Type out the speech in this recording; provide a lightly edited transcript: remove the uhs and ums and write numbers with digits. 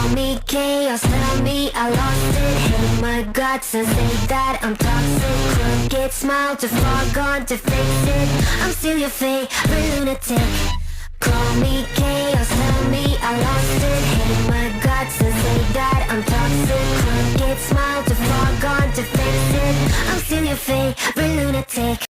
Call me chaos, tell me I lost it. Hate my guts and say that I'm toxic. Crooked smile too far gone to fix it. I'm still your favorite lunatic. Call me chaos, tell me I lost it. Hate my guts and say that I'm toxic. Crooked smile too far gone to fix it. I'm still your favorite lunatic.